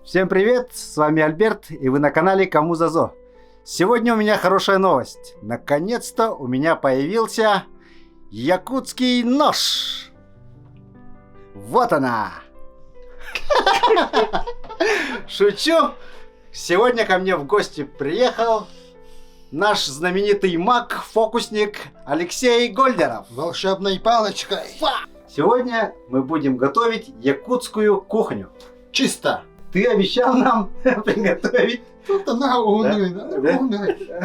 Всем привет, с вами Альберт, и вы на канале Кому Зазо. Сегодня у меня хорошая новость. Наконец-то у меня появился якутский нож. Вот она. Шучу. Сегодня ко мне в гости приехал наш знаменитый маг-фокусник Алексей Гольдеров. Волшебной палочкой. Сегодня мы будем готовить якутскую кухню. Чисто. Ты обещал нам приготовить. Тут она уныль,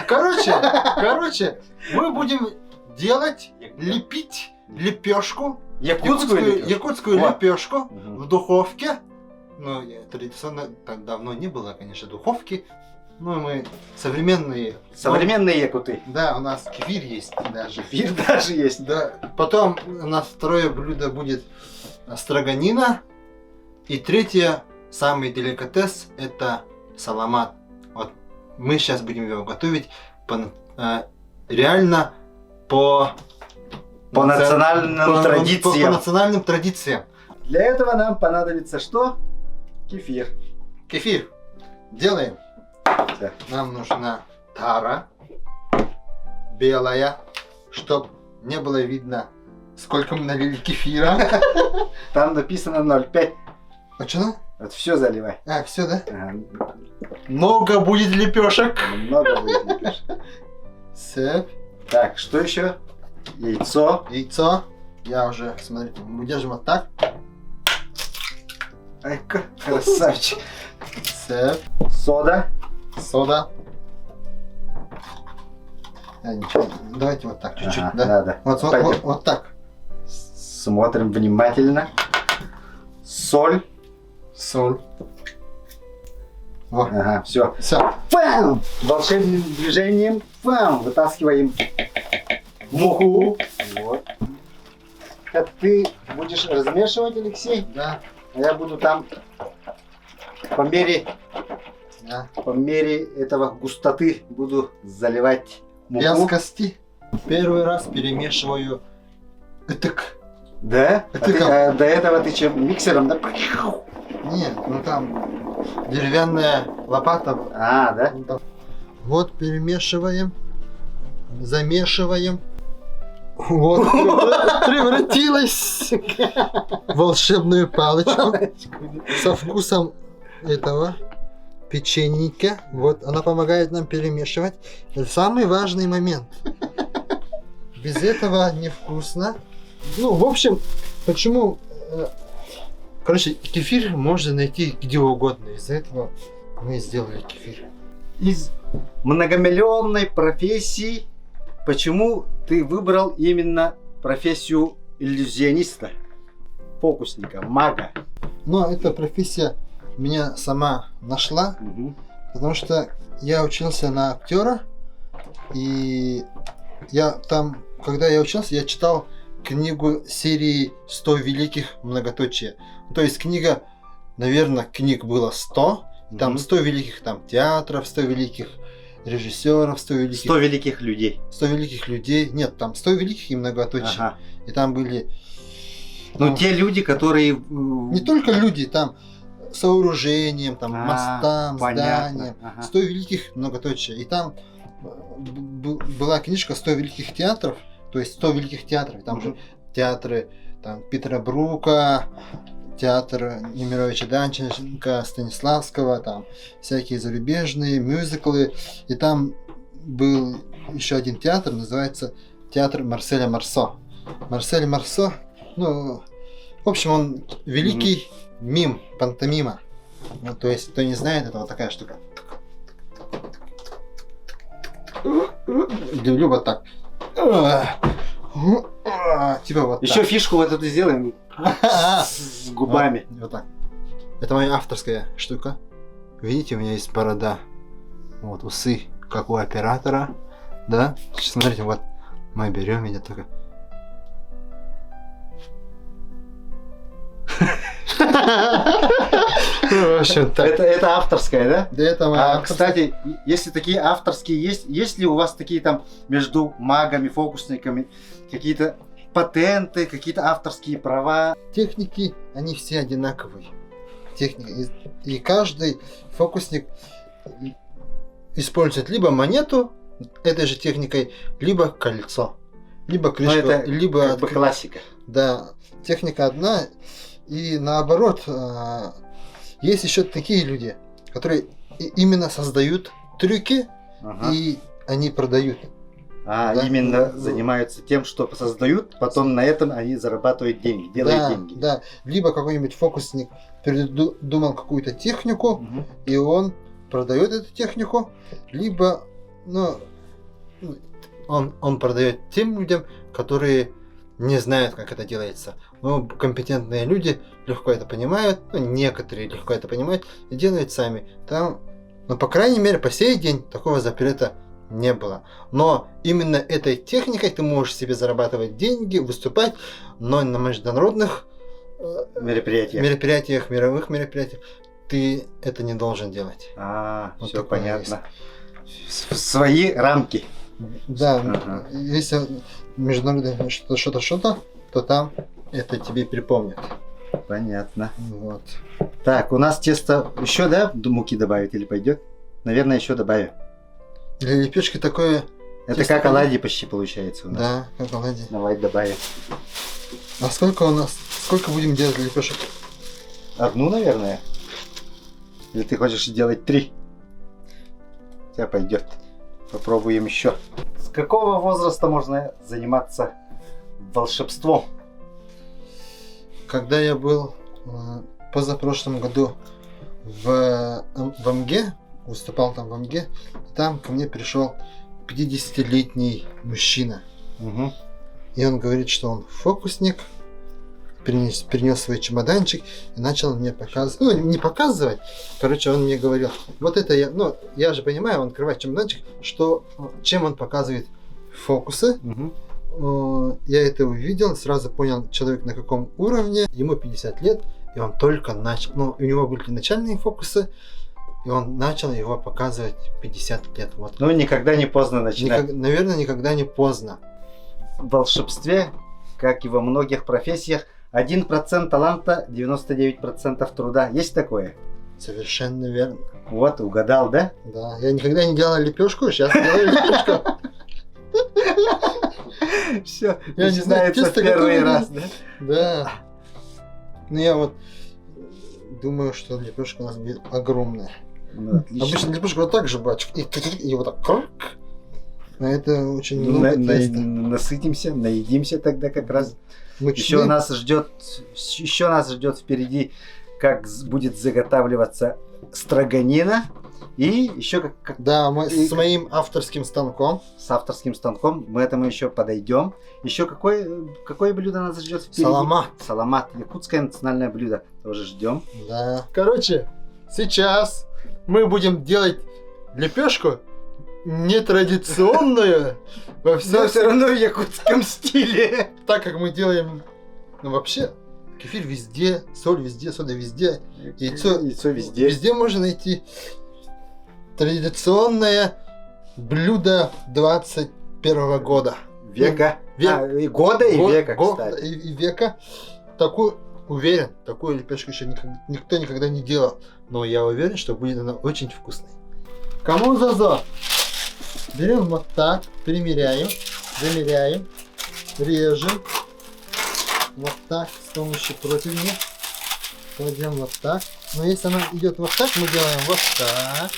Короче, мы будем делать, лепить лепешку. Якутскую Вот. лепешку в духовке. Ну, традиционно, так давно не было, конечно, духовки. Но мы современные. Современные якуты. Да, у нас кефир есть даже. Кефир даже есть. Да. Потом у нас второе блюдо будет строганина. И третье, самый деликатес, это саламат. Вот мы сейчас будем его готовить реально по национальным традициям. По национальным традициям. Для этого нам понадобится что? Кефир. Кефир. Делаем. Да. Нам нужна тара белая, чтобы не было видно, сколько мы налили кефира. Там написано 0,5. А что? Вот все заливай. А, все, да? Ага. Много будет лепешек. Много будет лепешек. Сэп. Так, что еще? Яйцо. Яйцо. Я уже, смотрите, мы держим вот так. Ай, красавчик. Сэп. Сода. Сода. Ничего. Давайте вот так, чуть-чуть, Ага, да? надо. Вот так. Смотрим внимательно. Соль. Соль. Вот. Ага, все. Все. Фам! Волшебным движением вытаскиваем муку. Вот. Это ты будешь размешивать, Алексей, Да. а я буду там по мере этого густоты буду заливать муку. Вязкости. Первый раз перемешиваю. Этак. Да? А ты как? До этого ты чем? Миксером, да? Нет, ну там деревянная лопата. А, да? Вот перемешиваем, замешиваем. Вот превратилась в волшебную палочку со вкусом этого печенья. Вот она помогает нам перемешивать. Это самый важный момент. Без этого невкусно. Ну, в общем, почему... Короче, кефир можно найти где угодно. Из-за этого мы сделали кефир. Из многомиллионной профессии, почему ты выбрал именно профессию иллюзиониста, фокусника, мага? Но эта профессия меня сама нашла, потому что я учился на актера, и я там, когда я учился, я читал книгу серии 100 великих многоточия. То есть книга, наверное, книг было 100, там 100 великих там театров, 100 великих режиссеров, 100 великих... 100 великих людей. 100 великих людей. Нет, там 100 великих и многоточий. Ага. И там были... Ну, те люди, которые... Не только люди, там сооружением, там мостам, зданиям. Ага. 100 великих многоточия. И там была книжка 100 великих театров, то есть 100 великих театров. Там же театры там, Питера Брука, театр Немировича Данченко, Станиславского, там всякие зарубежные мюзиклы. И там был еще один театр, называется театр Марселя Марсо. Марсель Марсо, ну, в общем, он великий мим, пантомима. Ну, то есть, кто не знает, это вот такая штука. Люблю вот так. Типа вот Еще так. фишку вот эту сделаем с губами. Вот так. Это моя авторская штука. Видите, у меня есть борода. Вот усы, как у оператора. Да? Смотрите, вот мы берем меня только. В общем, так. Это авторская, да? Да, это моя авторская. Кстати, если такие авторские есть ли у вас такие там между магами, фокусниками какие-то патенты, какие-то авторские права? Техники, они все одинаковые. техника. И каждый фокусник использует либо монету этой же техникой, либо кольцо. Либо Ну, крышку, это либо... как бы классика. Да, техника одна. И наоборот, есть еще такие люди, которые именно создают трюки, Ага. и они продают. А Да. именно занимаются тем, что создают, потом на этом они зарабатывают деньги, делают Да, деньги. да. Либо какой-нибудь фокусник придумал какую-то технику, Мгм. и он продает эту технику, либо ну, он продает тем людям, которые не знают, как это делается. Но компетентные люди легко это понимают, ну, некоторые легко это понимают и делают сами. Там, ну, по крайней мере, по сей день такого запрета не было. Но именно этой техникой ты можешь себе зарабатывать деньги, выступать, но на международных Мероприятия. мировых мероприятиях ты это не должен делать. Вот Все такое понятно. В свои рамки. Да, Ага. если международное что-то, то там это тебе припомнят. Понятно. Вот. Так, у нас тесто еще, да, муки добавить или пойдет? Наверное, еще добавим. Для лепешки такое, Это Тесто как пойдет? оладьи почти получается у нас. да, как оладьи. Давай добавим. А сколько будем делать лепешек? Одну, наверное. Или ты хочешь делать 3? У тебя пойдет. Попробуем еще. С какого возраста можно заниматься волшебством? Когда я был позапрошлом году в МГ, выступал там в МГ, там ко мне пришел 50-летний мужчина. Угу. И он говорит, что он фокусник, принес свой чемоданчик и начал мне показывать, ну не показывать, короче, он мне говорил, вот это я, ну я же понимаю, он открывает чемоданчик, что, чем он показывает фокусы. Я это увидел, сразу понял, человек на каком уровне, ему 50 лет, и он только начал, ну у него были начальные фокусы, и он начал его показывать 50 лет. Вот. Ну, никогда не поздно начинать. Наверное, никогда не поздно. В волшебстве, как и во многих профессиях, 1% таланта, 99% труда. Есть такое? Совершенно верно. Вот, угадал, да? Да, я никогда не делал лепешку, сейчас делаю лепешку. Все, Я не знаю, начинается тесто первый готово, раз, да? Да. Ну я вот думаю, что лепешка у нас будет огромная. Ну, отлично. Обычно лепешка вот так же бачок, и вот так. Крак. А это очень Ну, много теста. насытимся, наедимся тогда как раз. Мучные. Еще нас ждет впереди, как будет заготавливаться строганина. И еще Да, и- с моим авторским станком. с авторским станком мы этому еще подойдем. Еще какое блюдо нас ждет впереди? Саламат. Саламат. Якутское национальное блюдо. Тоже ждем. Да. Короче, сейчас мы будем делать лепешку нетрадиционную во Но всем, все равно в якутском стиле. так как мы делаем, ну вообще, кефир везде, соль везде, сода везде, Яйцо везде. везде можно найти традиционное блюдо 21 года. Века. Век. И года, и века, Года кстати. и века. Такую, уверен, такую лепешку еще никто никогда не делал. Но я уверен, что будет она очень вкусной. Кому зазор? Берем вот так, примеряем, замеряем, режем. Вот так, с помощью противня. Кладем вот так. Но если она идет вот так, мы делаем вот так.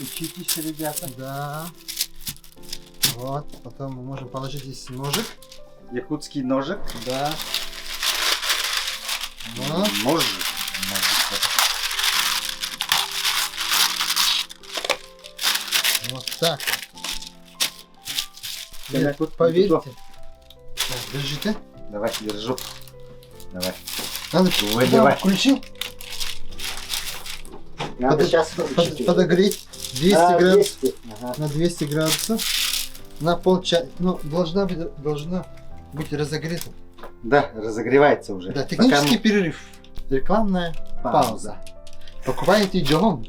Учитесь, ребята. Да. Вот. Потом мы можем положить здесь ножик. Якутский ножик. Да. Вот. Ножик. Вот так. Да, Нет, тут поверьте. готов. Так, держите. Давай, держу. Давай. Надо, Ой, да, давай. включил. Надо сейчас Подогреть 200 градусов. Ага. На 200 градусов. На полчаса. Ну, должна быть разогрета. Да, разогревается уже. Да, Пока технический перерыв. Рекламная Пауза. пауза. Покупаете джолон.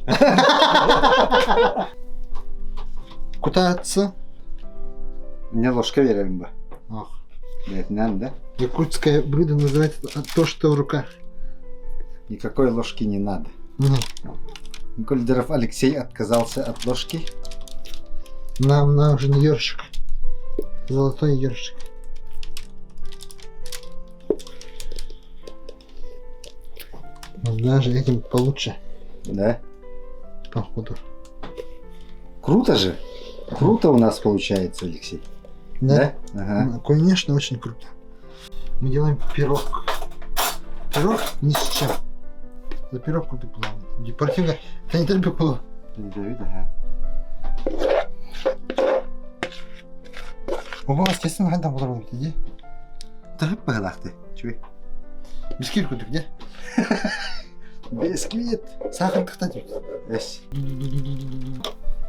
Кутаться. Мне ложка веримба. Ох, Да, это надо, да? якутское блюдо называется то, что в руках. никакой ложки не надо. Нет. Кольдеров Алексей отказался от ложки. Нам нужен ёршик. Золотой ёршик. Вот даже этим получше, Да? походу. Круто же. Круто у нас получается, Алексей. Да? Ага. Ну, конечно, очень круто. Мы делаем пирог. Пирог ни с чем. За пирог круто плавно. Депортивно. Это не только было. Давид, ага. Ого, естественно, когда буду робити, где? Та погнах ти. Чуй. Бисквит куда где? Бисквит. Сахар кстати. Эс.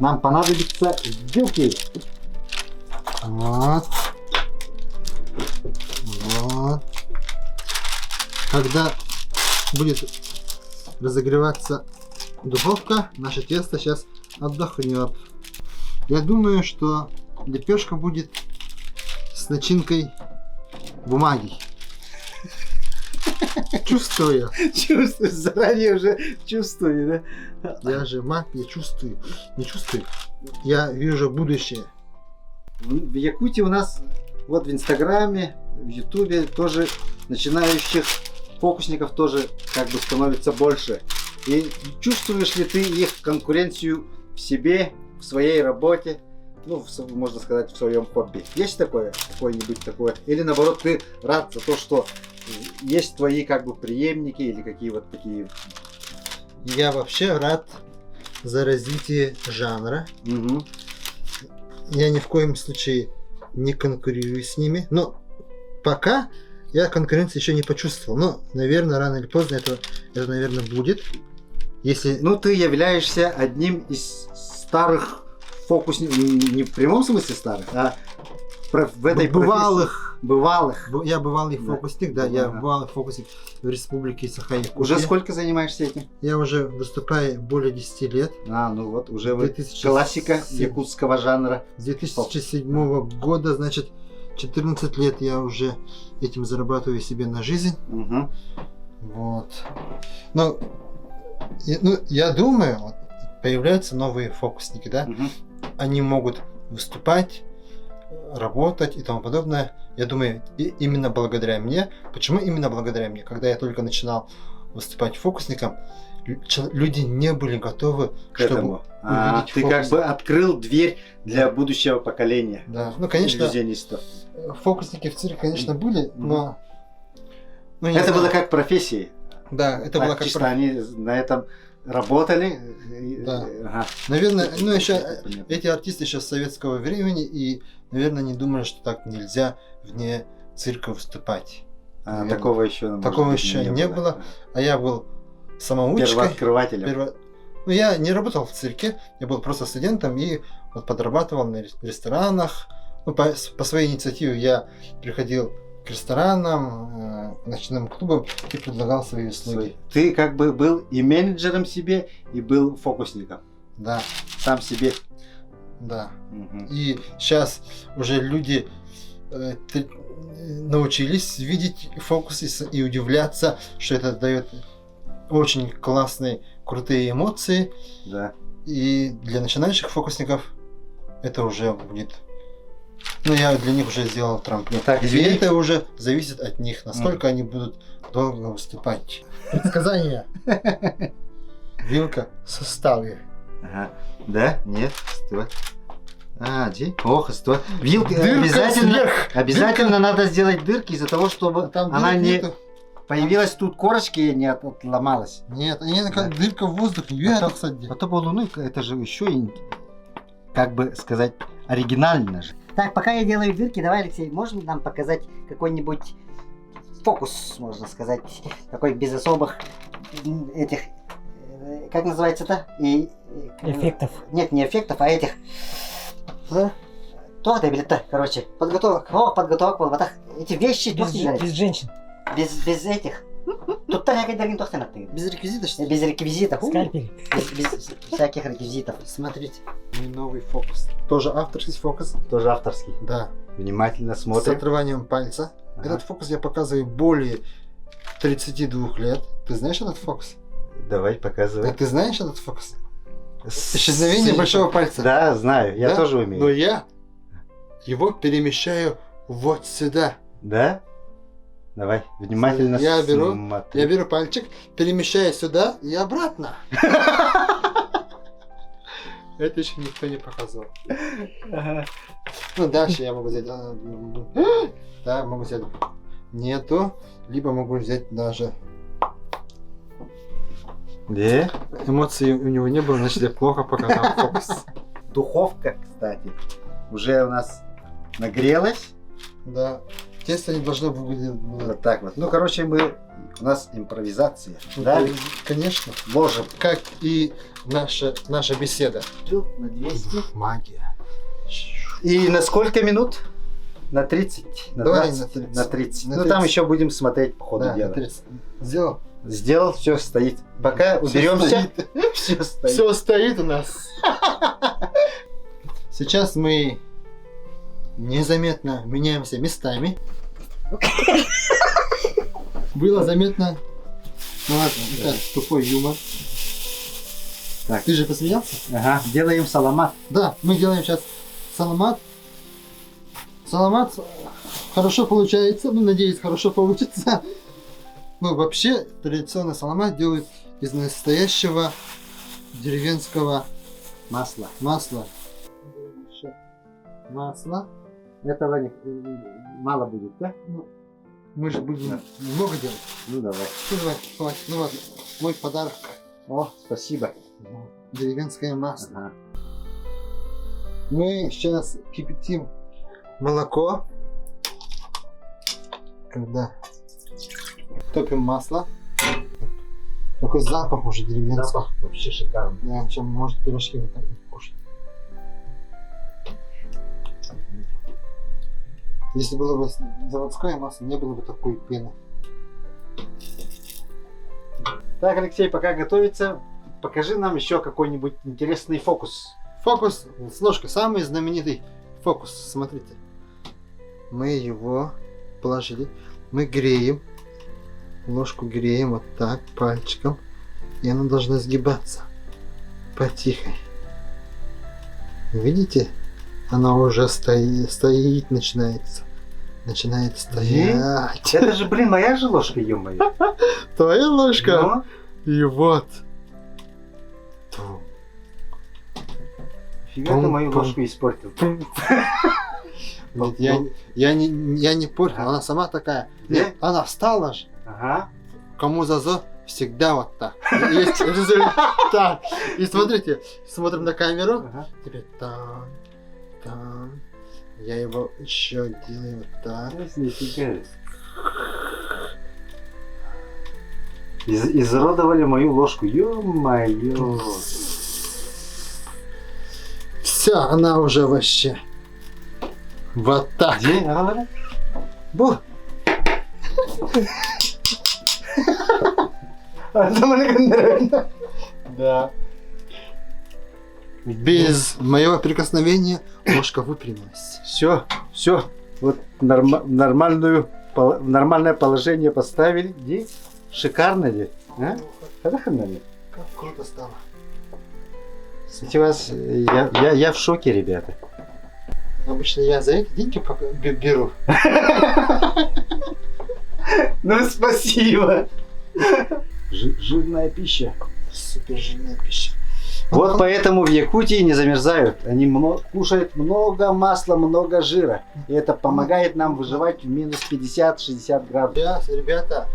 Нам понадобятся вилки. Вот. Вот. Когда будет разогреваться духовка, наше тесто сейчас отдохнет. Я думаю, что лепешка будет с начинкой бумаги. Чувствую. Чувствую, заранее уже чувствую, да? Я же маг, я чувствую. Не чувствую. Я вижу будущее. В Якутии у нас вот в Инстаграме, в Ютубе тоже начинающих фокусников тоже как бы становится больше. И чувствуешь ли ты их конкуренцию в себе, в своей работе, ну, можно сказать, в своем хобби? Есть такое, какое-нибудь такое? Или наоборот, ты рад за то, что есть твои как бы преемники или какие вот такие? Я вообще рад за развитие жанра. Угу. Я ни в коем случае не конкурирую с ними. Но пока я конкуренции еще не почувствовал. Но, наверное, рано или поздно это наверное, будет. Если... Ну, ты являешься одним из старых фокусников, не в прямом смысле старых, а в этой бывалых. Бывалых. Я бывалый Да. фокусник, да, я Ага. бывалый фокусник в республике Саха-Якутия. Уже сколько занимаешься этим? Я уже выступаю более 10 лет. А, ну вот, уже вы 2007 классика якутского жанра. С 2007 года, значит, 14 лет я уже этим зарабатываю себе на жизнь. Угу. Вот. Но, я думаю, вот, появляются новые фокусники, да? Угу. Они могут выступать, работать и тому подобное. Я думаю, именно благодаря мне. Почему именно благодаря мне? Когда я только начинал выступать фокусником, люди не были готовы К этому. увидеть Ты как фокусника. бы открыл дверь для будущего поколения. Да, ну, конечно, иллюзионистов. фокусники в цирке, конечно, были, но... ну, не Это знаю. было как профессия. Да, это было как... Чисто они на этом работали. Да. Ага. Наверное, ну, еще Понятно. эти артисты еще с советского времени, и, наверное, не думали, что так нельзя вне цирка выступать. Наверное. Такого еще, может Такого быть, еще не было. А я был самоучкой. Первооткрывателем. Ну, я не работал в цирке, я был просто студентом и вот подрабатывал на ресторанах. Ну, по своей инициативе я приходил к ресторанам, к ночным клубам и предлагал свои услуги. Ты как бы был и менеджером себе, и был фокусником. Да, Сам себе. да. Мгм. И сейчас уже люди научились видеть фокусы и удивляться, что это дает очень классные, крутые эмоции. Да. И для начинающих фокусников это уже будет... Ну, я для них уже сделал трамплин. Так, И извини. это уже зависит от них, насколько они будут долго выступать. Предсказание. Вилка в составе. Ага. Да? Нет? Стой. Где? Ох, стой. Вилка Дырка обязательно, сверх. обязательно надо сделать дырки из-за того, чтобы Там она дырок не нету. появилась тут корочки и не отломалась. Нет, они как Да. дырка в воздухе. А то- Это, кстати. А то по Луны это же еще и, как бы сказать, оригинально же. Так, пока я делаю дырки, давай, Алексей, можно нам показать какой-нибудь фокус, можно сказать, такой без особых этих, как называется-то? Эффектов. Нет, не эффектов, а этих. То, короче, подготовок. Вот так. Эти вещи Без, без женщин. без этих. Тут някъде дали тохте на ты. Без реквизита, что ли? Без реквизитов. Скальпель. Без всяких реквизитов. Смотрите. Мой новый фокус. Тоже авторский фокус. Тоже авторский. Да. Внимательно С смотрим. отрыванием пальца. Ага. Этот фокус я показываю более 32 лет. Ты знаешь этот фокус? Давай, А показывай. ты знаешь этот фокус? Исчезновение большого пальца. Да, знаю, я Да? тоже Но умею. я его перемещаю вот сюда. Да? Давай, внимательно Я беру- смотри. Я беру пальчик, перемещаю сюда и обратно. Это еще никто не показывал. Ага. Ну, дальше я могу взять... Да, могу взять... Нету. Либо могу взять даже... Да? Эмоций у него не было, значит я плохо показал фокус. Духовка, кстати, уже у нас нагрелась. Да. Тесто не должно выглядеть... Вот так вот. Ну, короче, у нас импровизация. Ну, Да? Конечно. Ложим. Как и наша беседа. На 200. Магия. И на сколько минут? На 30? На Давай 20? на 30. На 30. На Ну, там 30. еще будем смотреть по ходу Да, дела. 30. Сделал. Сделал, все стоит. Пока уберемся, все стоит. Все стоит у нас. Сейчас мы незаметно меняемся местами. Было заметно. Ну ладно, это тупой юмор. Так. Ты же посмеялся? Ага, делаем саламат. Да, мы делаем сейчас саламат. Саламат хорошо получается, ну надеюсь, хорошо получится. Ну вообще традиционно саламат делают из настоящего деревенского Масло. масла. Масло. Этого мало будет, да? Мы же будем много делать. Ну, давай. Ну давай, хватит. Ну ладно, мой подарок. О, спасибо. Деревенское масло. Ага. Мы сейчас кипятим молоко. Когда топим масло. Такой запах уже деревенский. Запах вообще шикарный. Да, чем может пирожки вот так кушать. Если было бы заводское масло, не было бы такой пены. Так, Алексей, пока готовится, покажи нам еще какой-нибудь интересный фокус. Фокус с ложкой. Самый знаменитый фокус. Смотрите. Мы его положили. Мы греем. Ложку греем вот так, пальчиком. И она должна сгибаться. Потихо. Видите? Она уже стоит, начинается. Начинает стоять. Это же, блин, моя же ложка, ё-моё. Твоя ложка. Ну, И вот. фига ты мою ложку испортил. Нет, я не портил, она сама такая. Нет, она встала же. Ага. Кому зазо, всегда вот так. Есть результат. И смотрите, смотрим на камеру. Ага. Теперь там, там. Я его еще делаю вот так. Нифига. Изуродовали мою ложку, ё-моё. Все, она уже вообще. Вот так. Где? Ага. Бу. Да. Без моего прикосновения ложка выпрямилась. Все, все. Вот нормальное положение поставили. Где? Шикарно ли? А? Хорошо ли? Как круто стало. Я в шоке, ребята. Обычно я за это деньги беру. Ну, спасибо. Жирная пища. Супер жирная пища. Вот поэтому в Якутии не замерзают. Они кушают много масла, много жира. И это помогает нам выживать в минус 50-60 градусов. Сейчас, ребята,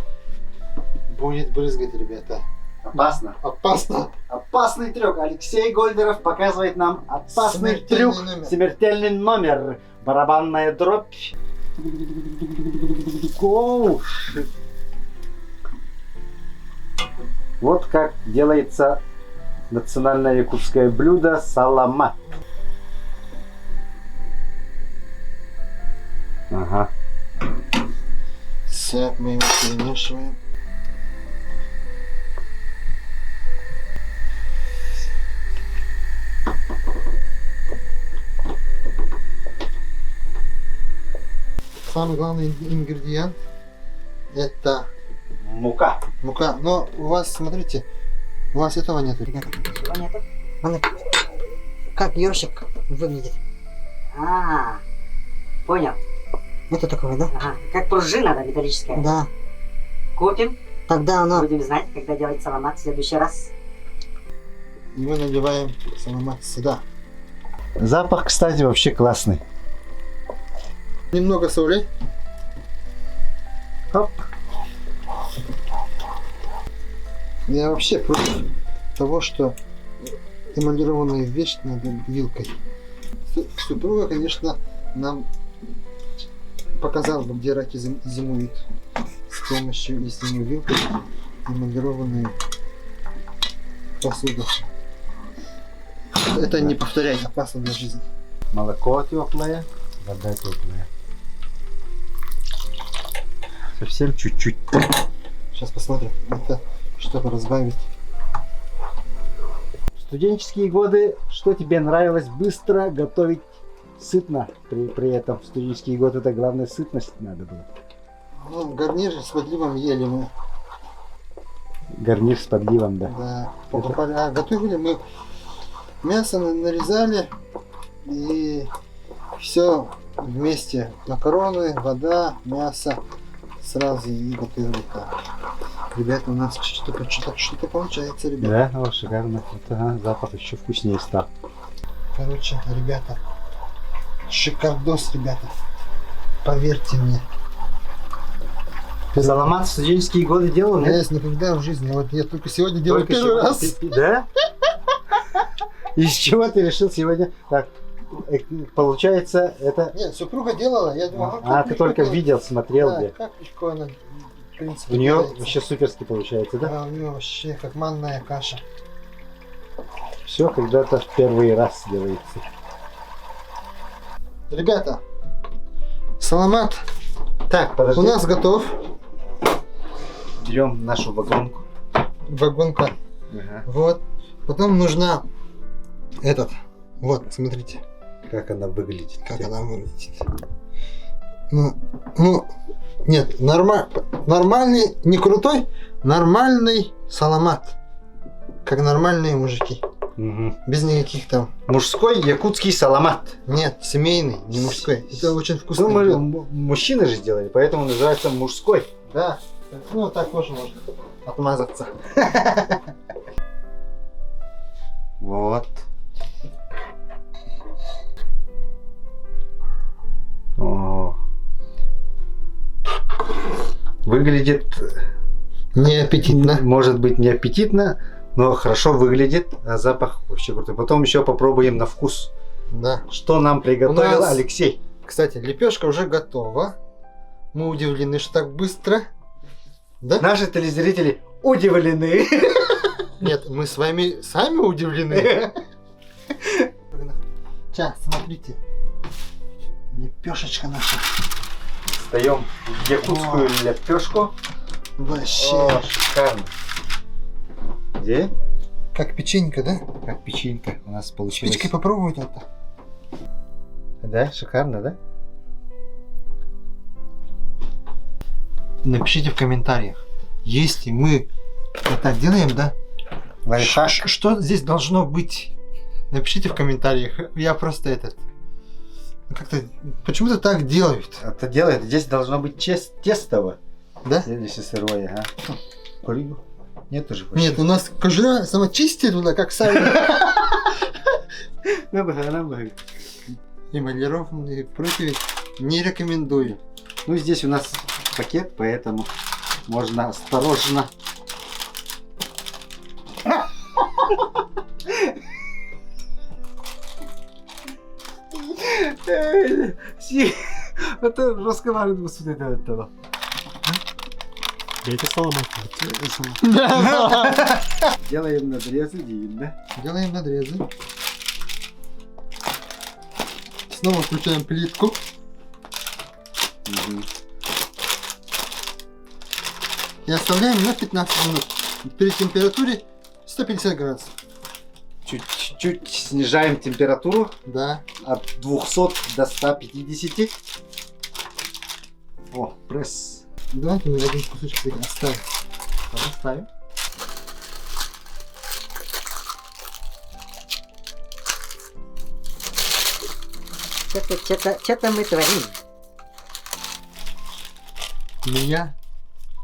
будет брызгать, ребята. Опасно. Опасно. Опасный трюк. Алексей Гольдеров показывает нам опасный Смертельный трюк. номер. Смертельный номер. Барабанная дробь. Гоу. Вот как делается национальное якутское блюдо саламат. Ага. Все, мы его перемешиваем. Самый главный ингредиент это Мука. Мука. Но у вас, смотрите, у вас этого нету. Ребята, чего нету? Как ёршик выглядит? А, понял. Это такое, да? Ага. Как пружина, да, металлическая. Да. Купим, Тогда оно... будем знать, когда делать саламат в следующий раз. И мы наливаем саламат сюда. Запах, кстати, вообще классный. Немного соли. Оп. Я вообще против того, что эмалированную вещь надо вилкой. Супруга, конечно, нам показала бы, где раки зимуют. С помощью, если не вилкой, эмалированную посуду. Это не повторяй, опасно для жизни. Молоко теплое, вода теплая. Совсем чуть-чуть. Сейчас посмотрим. Это чтобы разбавить. В студенческие годы, что тебе нравилось быстро готовить сытно? При этом в студенческие годы это главная сытность надо было. Ну, гарнир с подливом ели мы. Гарнир с подливом, да. Да. Покупали. А готовили мы мясо нарезали и все вместе. Макароны, вода, мясо. Сразу и готовили так. Ребята, у нас что-то получается, ребята. Да, о, шикарно. Вот, ага, запах еще вкуснее стал. Короче, ребята, шикардос, ребята. Поверьте мне. Саламат в студенческие годы делал, Я нет? никогда в жизни, вот я только сегодня делаю Только первый сегодня раз. Да? Из чего ты решил сегодня? Так, получается, это... Нет, супруга делала, я думал, А, ты только видел, смотрел, Да, где. как легко она, в принципе, У нее делается. вообще суперски получается, да? Да, у нее вообще как манная каша. Все когда-то в первый раз делается. Ребята, саламат Так, подожди. у нас готов. Берем нашу вагонку. Вагонка. Ага. Вот. Потом нужна этот. Вот, смотрите, Как она выглядит. как она выглядит. Ну, нет, нормальный, не крутой, нормальный саламат. Как нормальные мужики. Угу. Без никаких там. Мужской якутский саламат. Нет, семейный, не мужской. Это очень вкусно. Ну, мы ребят. мужчины же сделали, поэтому называется мужской. Да. Ну, так тоже можно отмазаться. Вот. О. Выглядит, Неаппетитно. может быть, не аппетитно, но хорошо выглядит, а запах вообще крутой. Потом еще попробуем на вкус, Да. что нам приготовил У нас- Алексей. Кстати, лепешка уже готова. Мы удивлены, что так быстро. Да? Наши телезрители удивлены. Нет, мы с вами сами удивлены. Сейчас, смотрите. Лепешечка наша. Достаем якутскую лепешку. Вообще. О, шикарно. Где? Как печенька, да? Как печенька у нас получилась. Спичкой попробовать это. Да, шикарно, да? Напишите в комментариях, если мы это делаем, да? Лайфхак. Что здесь должно быть? Напишите в комментариях. Я просто этот. Как-то почему-то так делают. Это делает, здесь должно быть тестово. Да? Если сырое, ага. Курю. Нет уже. Нет, у нас кожура сама чистит туда, как сами. Эмалированные противень не рекомендую. Ну, здесь у нас пакет, поэтому можно осторожно. Это разговаривает с этого. Это саламат. Делаем надрезы, Дим, да? Делаем надрезы. Снова включаем плитку. И оставляем на 15 минут. При температуре 150 градусов. Чуть-чуть снижаем температуру Да. от 200 до 150. О, пресс. Давайте мы один кусочек этим оставим. Оставим. Что-то мы творим. Меня,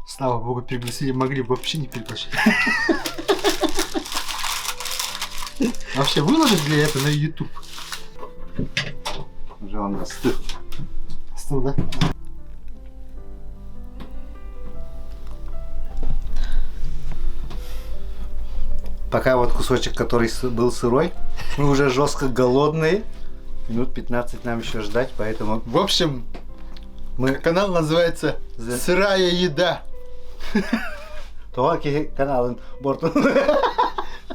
слава богу, пригласили, могли бы вообще не приглашать. Вообще выложить для этого на YouTube. Уже он остыл. Остыл, да? Пока вот кусочек, который был сырой, мы уже жестко голодные. Минут 15 нам еще ждать, поэтому В общем, мы... канал называется «Сырая еда». Тоаки канал борту.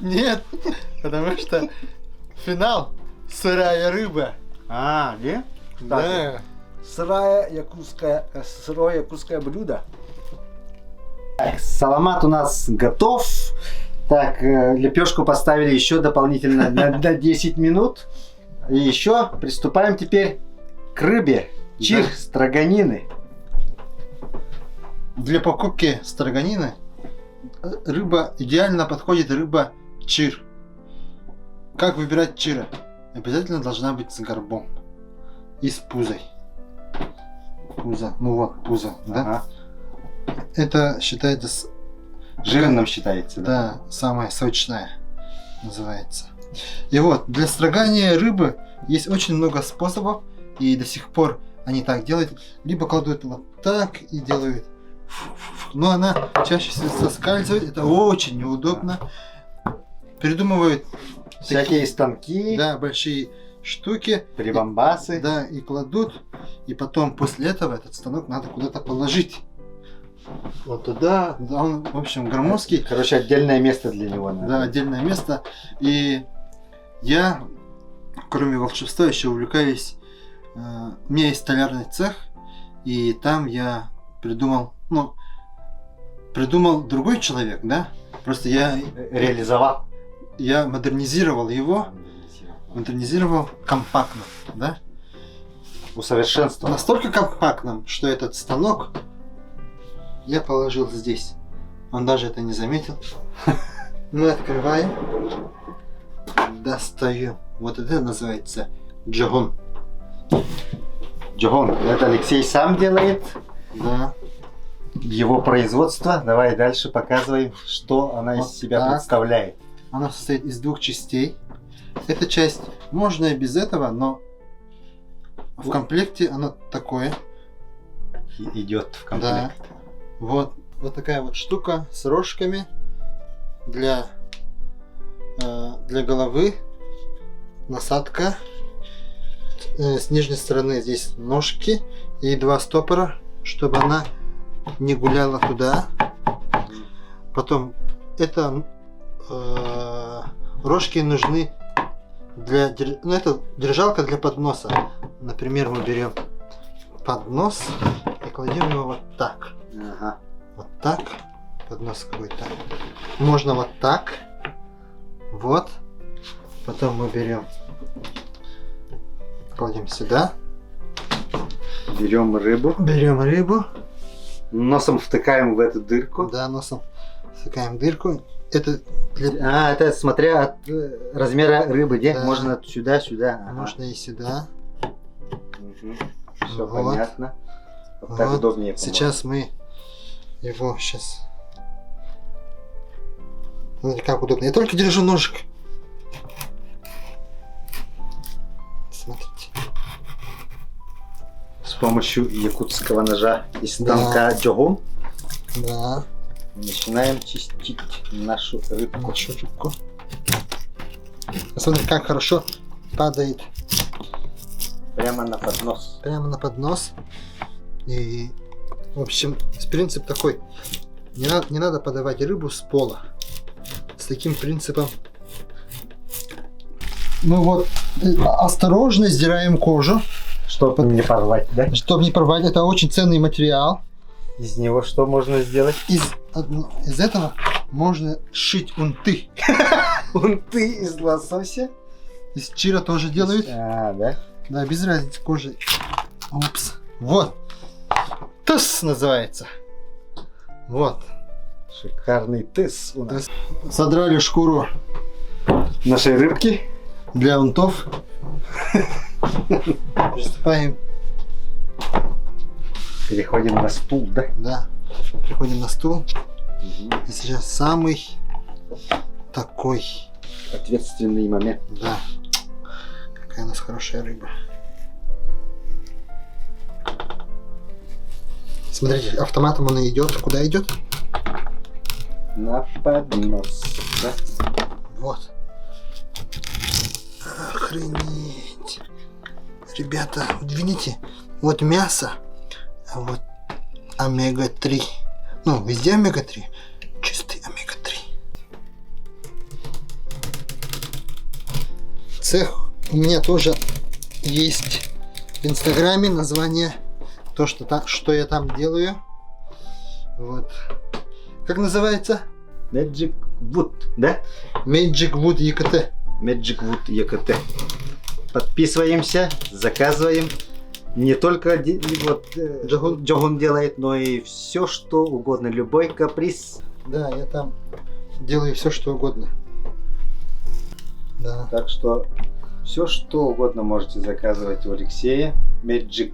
Нет, потому что финал «Сырая рыба». А, где? Да. Сырое якутское блюдо. Так, саламат у нас готов. Так, лепешку поставили еще дополнительно на 10 минут. И еще приступаем теперь к рыбе. Чир, строганины. Для покупки строганины рыба идеально подходит рыба чир. Как выбирать чира? Обязательно должна быть с горбом и с пузой. Пузо, ну вот пузо, да? Ага. Это считается Жирным считается, да? да, самая сочная называется. И вот, для строгания рыбы есть очень много способов, и до сих пор они так делают. Либо кладут вот так и делают. Но она чаще всего соскальзывает, это очень неудобно. Придумывают Всякие станки, да, большие штуки. прибамбасы. Да, и кладут, и потом после этого этот станок надо куда-то положить. Вот туда, да, он, в общем, громоздкий. Короче, отдельное место для него надо. Да, отдельное место. И я, кроме волшебства, еще увлекаюсь. У меня есть столярный цех, и там я придумал другой человек, да? Просто Реализовал. я модернизировал его, модернизировал компактно, да? Усовершенствовал. Настолько компактным, что этот станок я положил здесь. Он даже это не заметил. Мы открываем, достаем. Вот это называется джогон. Джогон. Это Алексей сам делает. Да. Его производство. Давай дальше показываем, что она из Вот себя так. представляет. Она состоит из двух частей. Эта часть можно и без этого, но в комплекте оно такое. Идет в Да. комплект. Вот такая вот штука с рожками для головы, насадка. С нижней стороны здесь ножки и два стопора, чтобы она не гуляла туда. Потом это рожки нужны для это держалка для подноса. Например, мы берем поднос и кладем его вот так. Ага. Вот так. Поднос какой-то. Можно вот так. Вот. Потом мы берем, кладем сюда. Берем рыбу. Берем рыбу. Носом втыкаем в эту дырку. Да, носом втыкаем дырку. Это для... А, это смотря от размера рыбы, где Да. можно сюда. Ага. Можно и сюда. Все Вот. понятно. Вот так Вот. удобнее. по-моему. Сейчас мы его сейчас. Смотрите, как удобно. Я только держу ножик. Смотрите. С помощью якутского ножа и станка джогон Да. начинаем чистить нашу рыбку. Нашу рыбку. Смотрите, как хорошо падает Прямо на поднос. прямо на поднос. И, в общем, принцип такой. Не надо подавать рыбу с пола. С таким принципом. Ну вот, осторожно сдираем кожу, Чтобы не порвать, да? чтобы не порвать. Это очень ценный материал. Из него что можно сделать? Из этого можно сшить унты. Унты из лосося. Из чира тоже делают. А, да? Да, без разницы кожи. Упс. Вот. Тас называется. Вот. Шикарный тыс у нас. Содрали шкуру Нашей рыбки. для унтов. Приступаем. Переходим на стул, да? Да. Приходим на стул. И сейчас самый такой. Ответственный момент. Да. Какая у нас хорошая рыба. Смотрите, автоматом он идет. Куда идет? На поднос. Да? Вот. Охренеть. Ребята, вот видите, вот мясо, а вот омега-3. Ну, везде омега-3. Чистый омега-3. Цех у меня тоже есть в Инстаграме название, то, что я там делаю. Вот. Как называется? Magic Wood, да? Magic Wood EKT. Magic Wood EKT. Подписываемся, заказываем. Не только Джогун делает, но и все, что угодно. Любой каприз. Да, я там делаю все, что угодно. Да. Так что все, что угодно можете заказывать у Алексея. Magic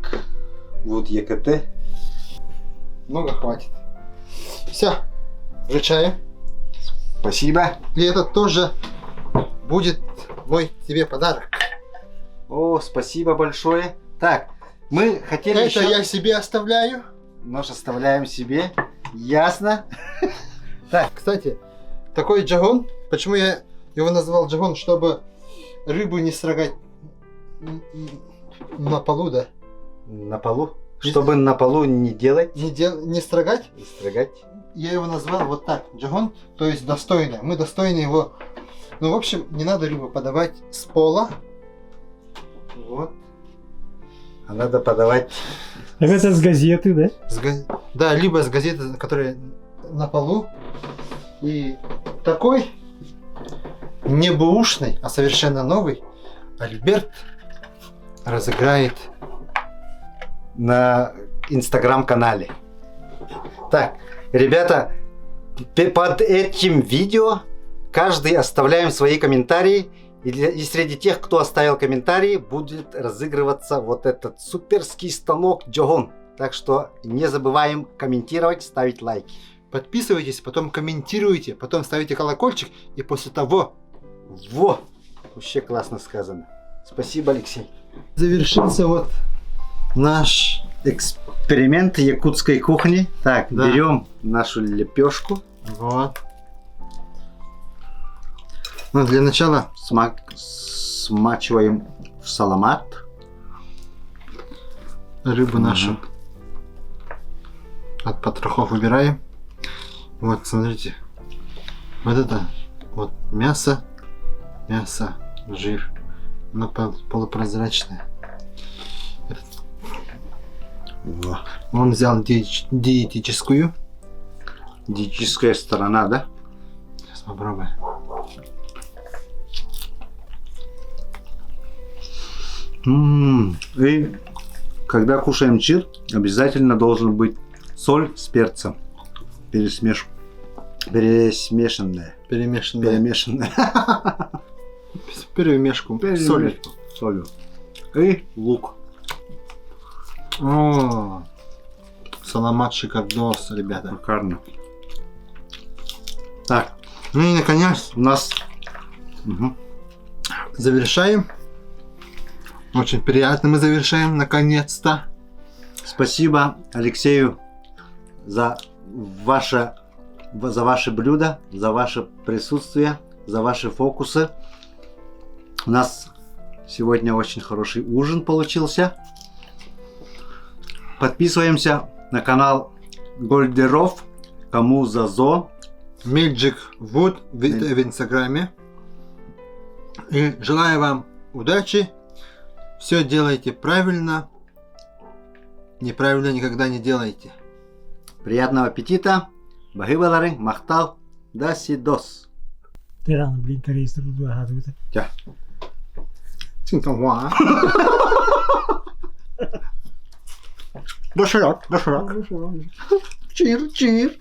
Wood EKT. Много хватит. Все. Включаем. Спасибо. И это тоже будет мой тебе подарок. О, спасибо большое. Так, мы хотели Это еще... я себе оставляю. Нож оставляем себе. Ясно. Так, Кстати, такой джагон, почему я его назвал джагон, чтобы рыбу не строгать на полу, да? на полу. Чтобы на полу не делать. Не строгать. И строгать. Я его назвал вот так, джагон, то есть достойно. Мы достойны его. Ну, в общем, не надо рыбу подавать с пола. Вот. А надо подавать. Так это с газеты, да? Да, либо с газеты, которая на полу. И такой не бэушный, а совершенно новый Альберт разыграет На инстаграм-канале. Так, ребята, под этим видео каждый оставляем свои комментарии. И среди тех, кто оставил комментарии, будет разыгрываться вот этот суперский станок Джогун. Так что не забываем комментировать, ставить лайки. Подписывайтесь, потом комментируйте, потом ставите колокольчик, и после того... Во! Вообще классно сказано. Спасибо, Алексей. Завершился вот наш... Эксперимент якутской кухни. Так, Да. берем нашу лепешку. Вот. Ну, для начала Смачиваем в саламат. рыбу нашу от потрохов убираем. Вот, смотрите. Вот это вот мясо, жир. Оно полупрозрачное. Во. Он взял диетическую. Диетическая сторона, да? Сейчас попробуем. И когда кушаем чир, обязательно должен быть соль с перцем. Перемешанная. Перемешанное. Перемешку. Соль. Солью. И лук. О, саламат шикардос, ребята. Шикарно. Так, Ну и наконец у нас... завершаем. Очень приятно мы завершаем, наконец-то. Спасибо Алексею за ваше блюдо, за ваше присутствие, за ваши фокусы. У нас сегодня очень хороший ужин получился. Подписываемся на канал Гольдеров, кому зазо. Magic Wood в инстаграме. И желаю вам удачи. Все делайте правильно. Неправильно никогда не делайте. Приятного аппетита. Багибалары, махтал, дасидос. Ты рано, блин, корейский труд вагадывает. Тя. Доширак. Чир-чир.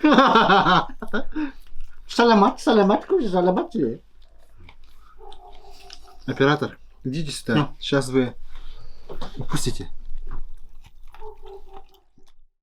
Саламат, саламат, кушай, саламат тебе. Оператор, идите сюда. Сейчас вы упустите.